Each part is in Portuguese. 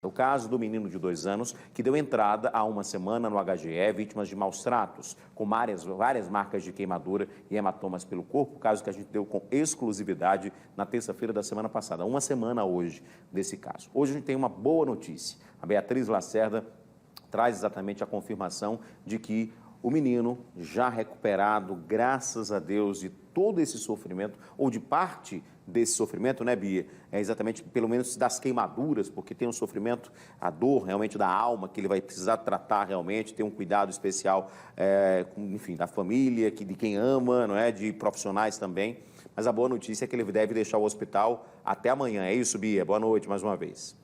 O caso do menino de 2 anos que deu entrada há uma semana no HGE, vítimas de maus tratos, com várias marcas de queimadura e hematomas pelo corpo, caso que a gente deu com exclusividade na terça-feira da semana passada, uma semana hoje desse caso. Hoje a gente tem uma boa notícia. A Beatriz Lacerda traz exatamente a confirmação de que o menino, já recuperado, graças a Deus, de todo esse sofrimento, ou de parte desse sofrimento, né, Bia? É exatamente, pelo menos, das queimaduras, porque tem um sofrimento, a dor realmente da alma, que ele vai precisar tratar realmente, ter um cuidado especial, enfim, da família, de quem ama, não é? De profissionais também. Mas a boa notícia é que ele deve deixar o hospital até amanhã. É isso, Bia? Boa noite mais uma vez.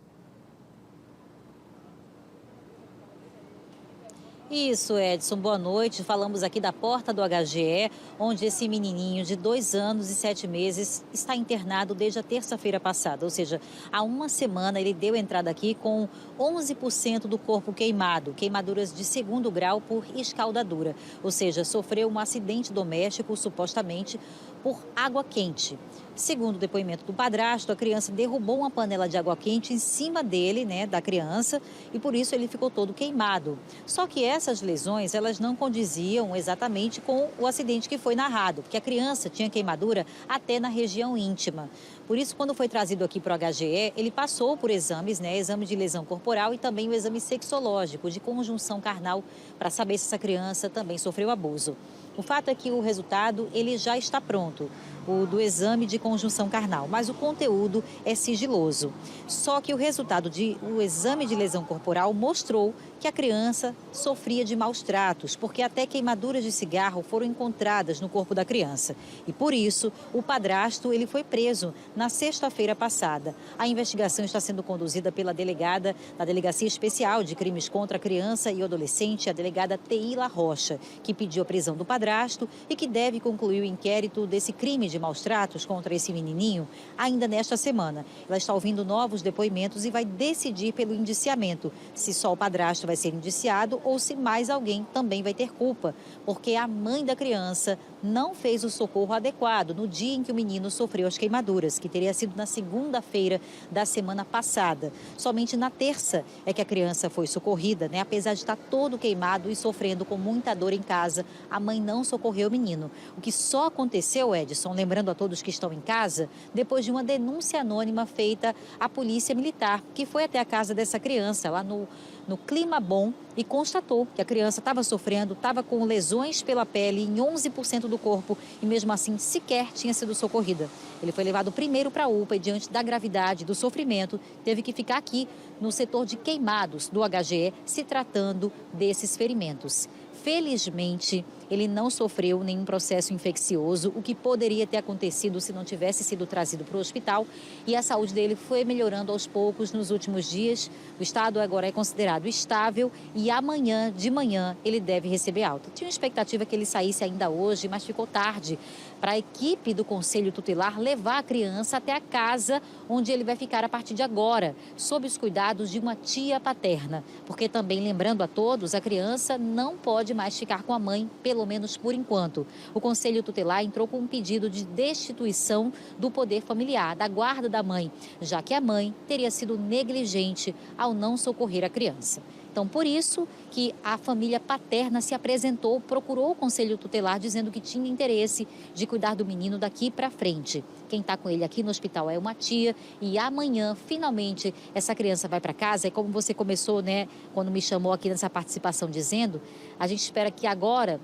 Isso, Edson, boa noite. Falamos aqui da porta do HGE, onde esse menininho de 2 anos e 7 meses está internado desde a terça-feira passada. Ou seja, há uma semana ele deu entrada aqui com 11% do corpo queimado, queimaduras de 2º grau por escaldadura. Ou seja, sofreu um acidente doméstico, supostamente, por água quente. Segundo o depoimento do padrasto, a criança derrubou uma panela de água quente em cima dele, né, da criança, e por isso ele ficou todo queimado. Só que essas lesões, elas não condiziam exatamente com o acidente que foi narrado, porque a criança tinha queimadura até na região íntima. Por isso, quando foi trazido aqui para o HGE, ele passou por exames, né, exame de lesão corporal e também o exame sexológico de conjunção carnal, para saber se essa criança também sofreu abuso. O fato é que o resultado ele já está pronto, o do exame de conjunção carnal, mas o conteúdo é sigiloso. Só que o resultado do exame de lesão corporal mostrou que a criança sofria de maus tratos, porque até queimaduras de cigarro foram encontradas no corpo da criança. E por isso, o padrasto ele foi preso na sexta-feira passada. A investigação está sendo conduzida pela delegada da Delegacia Especial de Crimes contra a Criança e o Adolescente, a delegada Teila Rocha, que pediu a prisão do padrasto e que deve concluir o inquérito desse crime de maus tratos contra esse menininho ainda nesta semana. Ela está ouvindo novos depoimentos e vai decidir pelo indiciamento, se só o padrasto vai ser indiciado ou se mais alguém também vai ter culpa, porque a mãe da criança não fez o socorro adequado no dia em que o menino sofreu as queimaduras, que teria sido na segunda-feira da semana passada. Somente na terça é que a criança foi socorrida, né? Apesar de estar todo queimado e sofrendo com muita dor em casa, a mãe não socorreu o menino. O que só aconteceu, Edson, lembrando a todos que estão em casa, depois de uma denúncia anônima feita à Polícia Militar, que foi até a casa dessa criança, lá no Clima Bom, e constatou que a criança estava sofrendo, estava com lesões pela pele em 11% do corpo e mesmo assim sequer tinha sido socorrida. Ele foi levado primeiro para a UPA e diante da gravidade do sofrimento teve que ficar aqui no setor de queimados do HGE se tratando desses ferimentos. Felizmente, ele não sofreu nenhum processo infeccioso, o que poderia ter acontecido se não tivesse sido trazido para o hospital. E a saúde dele foi melhorando aos poucos nos últimos dias. O estado agora é considerado estável e amanhã, de manhã, ele deve receber alta. Tinha uma expectativa que ele saísse ainda hoje, mas ficou tarde para a equipe do Conselho Tutelar levar a criança até a casa onde ele vai ficar a partir de agora, sob os cuidados de uma tia paterna. Porque também, lembrando a todos, a criança não pode mais ficar com a mãe, pelo menos por enquanto. O Conselho Tutelar entrou com um pedido de destituição do poder familiar, da guarda da mãe, já que a mãe teria sido negligente ao não socorrer a criança. Então, por isso que a família paterna se apresentou, procurou o Conselho Tutelar dizendo que tinha interesse de cuidar do menino daqui para frente. Quem está com ele aqui no hospital é uma tia e amanhã, finalmente, essa criança vai para casa. E como você começou, né, quando me chamou aqui nessa participação dizendo, a gente espera que agora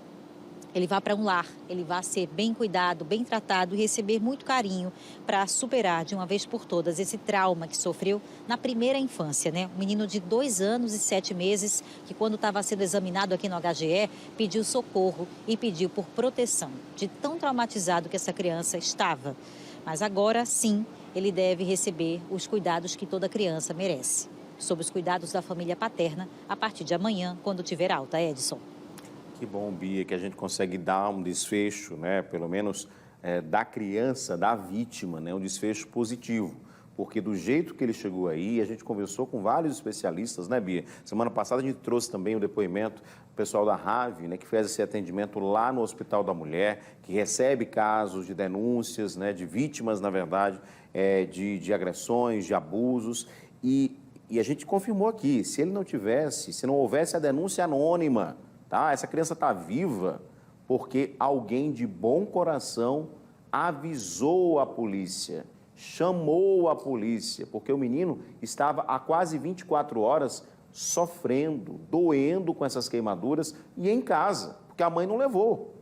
ele vá para um lar, ele vá ser bem cuidado, bem tratado e receber muito carinho para superar de uma vez por todas esse trauma que sofreu na primeira infância, né? Um menino de 2 anos e 7 meses que quando estava sendo examinado aqui no HGE pediu socorro e pediu por proteção, de tão traumatizado que essa criança estava. Mas agora sim, ele deve receber os cuidados que toda criança merece, sob os cuidados da família paterna, a partir de amanhã, quando tiver alta, Edson. Que bom, Bia, que a gente consegue dar um desfecho, né, pelo menos da criança, da vítima, né, um desfecho positivo. Porque do jeito que ele chegou aí, a gente conversou com vários especialistas, né, Bia? Semana passada a gente trouxe também o depoimento do pessoal da RAV, né, que fez esse atendimento lá no Hospital da Mulher, que recebe casos de denúncias, né, de vítimas, na verdade, de agressões, de abusos. E E a gente confirmou aqui, se ele não tivesse, se não houvesse a denúncia anônima, tá? Essa criança está viva porque alguém de bom coração avisou a polícia, chamou a polícia, porque o menino estava há quase 24 horas sofrendo, doendo com essas queimaduras e em casa, porque a mãe não levou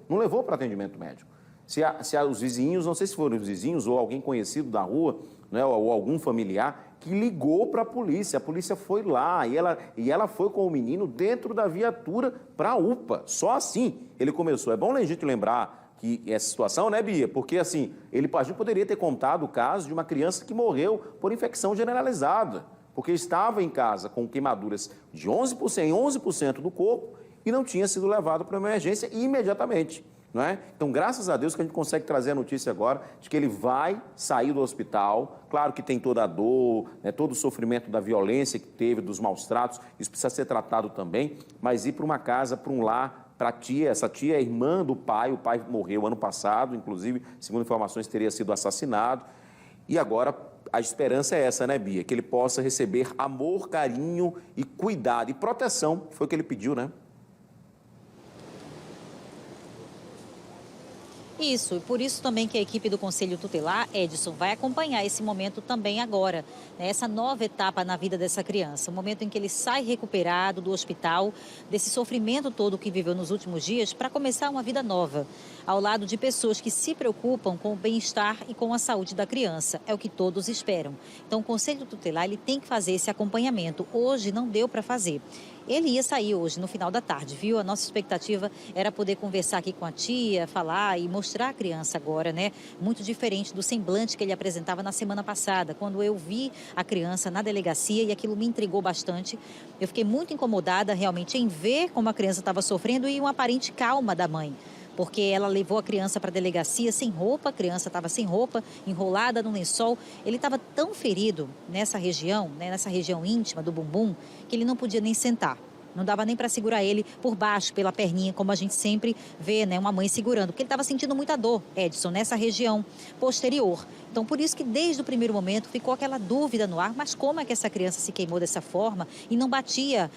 para atendimento médico. Se os vizinhos, não sei se foram os vizinhos ou alguém conhecido da rua, né, ou algum familiar, que ligou para a polícia foi lá e ela foi com o menino dentro da viatura para a UPA. Só assim ele começou. É bom a gente lembrar que essa situação, né, Bia? Porque assim, a gente poderia ter contado o caso de uma criança que morreu por infecção generalizada, porque estava em casa com queimaduras de 11% do corpo e não tinha sido levado para uma emergência imediatamente. Não é? Então, graças a Deus que a gente consegue trazer a notícia agora de que ele vai sair do hospital. Claro que tem toda a dor, né, todo o sofrimento da violência que teve, dos maus tratos, isso precisa ser tratado também, mas ir para uma casa, para um lar, para a tia, essa tia é irmã do pai, o pai morreu ano passado, inclusive, segundo informações, teria sido assassinado. E agora a esperança é essa, né, Bia? Que ele possa receber amor, carinho e cuidado e proteção, foi o que ele pediu, né? Isso, e por isso também que a equipe do Conselho Tutelar, Edson, vai acompanhar esse momento também agora, né? Essa nova etapa na vida dessa criança, o momento em que ele sai recuperado do hospital, desse sofrimento todo que viveu nos últimos dias, para começar uma vida nova, ao lado de pessoas que se preocupam com o bem-estar e com a saúde da criança, é o que todos esperam. Então o Conselho Tutelar ele tem que fazer esse acompanhamento, hoje não deu para fazer. Ele ia sair hoje, no final da tarde, viu? A nossa expectativa era poder conversar aqui com a tia, falar e mostrar a criança agora, né? Muito diferente do semblante que ele apresentava na semana passada, quando eu vi a criança na delegacia e aquilo me intrigou bastante. Eu fiquei muito incomodada realmente em ver como a criança estava sofrendo e uma aparente calma da mãe. Porque ela levou a criança para a delegacia sem roupa, a criança estava sem roupa, enrolada no lençol. Ele estava tão ferido nessa região, né, nessa região íntima do bumbum, que ele não podia nem sentar. Não dava nem para segurar ele por baixo, pela perninha, como a gente sempre vê, né, uma mãe segurando. Porque ele estava sentindo muita dor, Edson, nessa região posterior. Então, por isso que desde o primeiro momento ficou aquela dúvida no ar, mas como é que essa criança se queimou dessa forma e não batia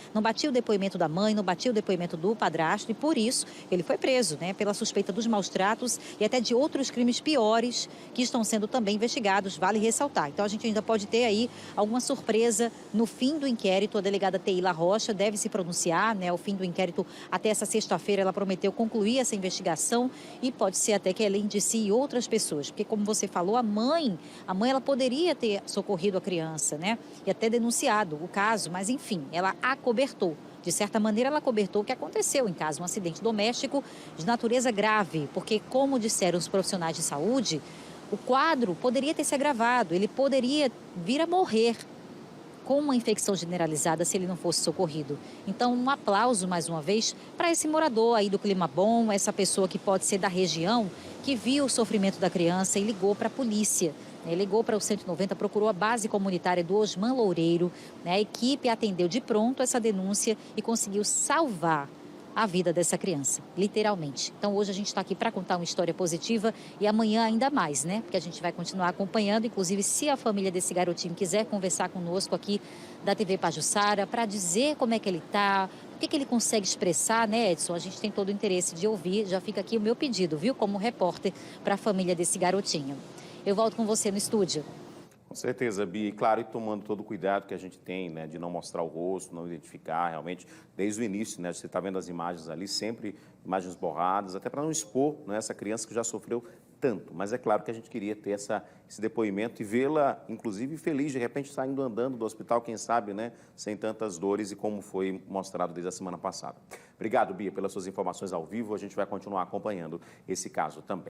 o depoimento da mãe, não batia o depoimento do padrasto e por isso ele foi preso, né, pela suspeita dos maus tratos e até de outros crimes piores que estão sendo também investigados, vale ressaltar. Então, a gente ainda pode ter aí alguma surpresa no fim do inquérito. A delegada Teila Rocha deve se pronunciar, né, ao fim do inquérito até essa sexta-feira. Ela prometeu concluir essa investigação e pode ser até que ela indicie outras pessoas, porque como você falou, a mãe ela poderia ter socorrido a criança, né? E até denunciado o caso, mas enfim, ela acobertou. De certa maneira, ela acobertou o que aconteceu em casa, um acidente doméstico de natureza grave, porque, como disseram os profissionais de saúde, o quadro poderia ter se agravado, ele poderia vir a morrer com uma infecção generalizada se ele não fosse socorrido. Então, um aplauso mais uma vez para esse morador aí do Clima Bom, essa pessoa que pode ser da região, que viu o sofrimento da criança e ligou para a polícia. Ele ligou para o 190, procurou a base comunitária do Osman Loureiro. A equipe atendeu de pronto essa denúncia e conseguiu salvar a vida dessa criança, literalmente. Então, hoje a gente está aqui para contar uma história positiva e amanhã ainda mais, né? Porque a gente vai continuar acompanhando, inclusive se a família desse garotinho quiser conversar conosco aqui da TV Pajuçara para dizer como é que ele está, o que ele consegue expressar, né, Edson? A gente tem todo o interesse de ouvir, já fica aqui o meu pedido, viu? Como repórter para a família desse garotinho. Eu volto com você no estúdio. Com certeza, Bia. E claro, e tomando todo o cuidado que a gente tem, né, de não mostrar o rosto, não identificar realmente, desde o início, né, você está vendo as imagens ali, sempre imagens borradas, até para não expor, né, essa criança que já sofreu tanto. Mas é claro que a gente queria ter esse depoimento e vê-la, inclusive, feliz, de repente saindo andando do hospital, quem sabe, né, sem tantas dores e como foi mostrado desde a semana passada. Obrigado, Bia, pelas suas informações ao vivo. A gente vai continuar acompanhando esse caso também.